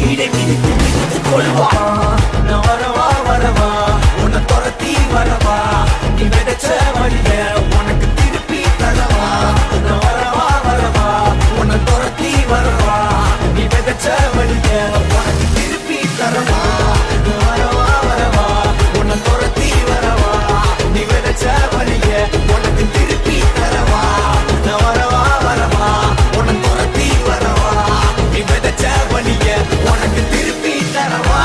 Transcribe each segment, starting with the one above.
இடை மிதித்து மிதித்து கொள்வா. நான் வரவா வரவா உன்னை துரத்தி வரவா, நீ விதைச்ச வழிய உனக்கு திருப்பி தரவா. நான் வரவா வரவா உன்னை துரத்தி வரவா, நீ விதைச்ச வழிய உனக்கு திருப்பி தரவா. நான் வரவா வரவா உன்னை துரத்தி வரவா, நீ விதைச்ச வழிய உனக்கு திருப்பி தரவா. நான் வரவா வரவா உன்னை துரத்தி வரவா, நீ விதைச்ச வழிய உனக்கு திருப்பி தரவா.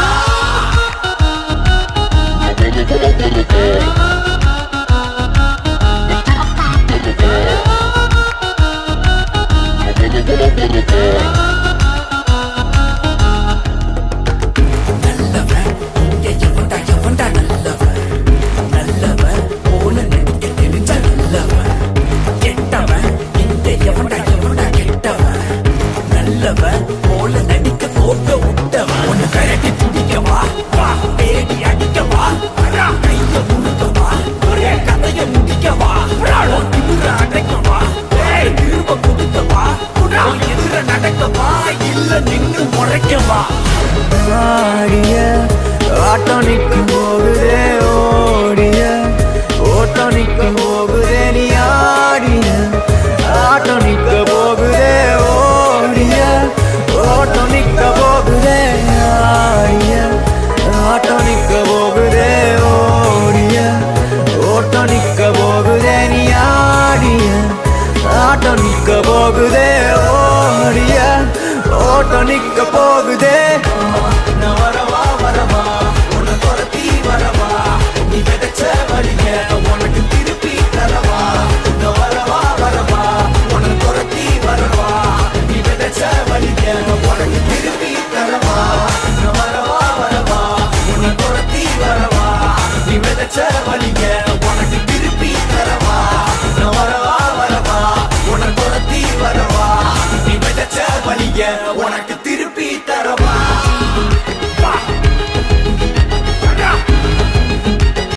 நல்லவன் இங்க எவன்டா எவன்டா நல்லவன், நல்லவன் போல நடிக்க தெரிஞ்ச நல்லவன். கெட்டவன் இங்க எவன்டா எவன்டா கெட்டவன், நல்லவன் போல நடிக்க போக விட்டவன். உன்னை கரட்டி பிடிக்கவா வா, பேடி அடிக்கவா கைய முழுக்கவா, ஒரே கதைய முடிக்கவா, திமுற அடைக்கவா, திரும்ப கொடுக்கவா, எதிர நடக்கவா, இல்ல நின்று முறைக்கவா. ஆடிய ஆட்டம் நிற்கும் போகுதே, ஓடிய ஓட்டம் நிற்கும் போகுதே, நீ ஆடிய ஆட்டம் நிற்க போகுதே, ஓடிய ஓட்டம் நிற்க போகுதே. ஆடிய ஆட்டம் நிற்க போகுதே, ஓடிய ஓட்டம் நிற்க போகுதே, நீ ஆடிய ஆட்டம் நிற்க போகுதே, ஓடிய ஓட்டம் நிற்க போகுதே. நான் வரவா வரவா உன்னை துரத்தி வரவா, நீ விதைச்ச வழிய உனக்கு திருப்பி தரவா. நான் வரவா வரவா உன்னை துரத்தி வரவா, நீ விதைச்ச வழிய உனக்கு திருப்பி தரவா. நான் வரவா வரவா உன்னை துரத்தி வரவா, நீ விதைச்ச வழிய உனக்கு திருப்பி தரவா. நான் வரவா வரவா உன்னை துரத்தி வரவா, நீ விதைச்ச வழிய உனக்கு திருப்பி தரவா.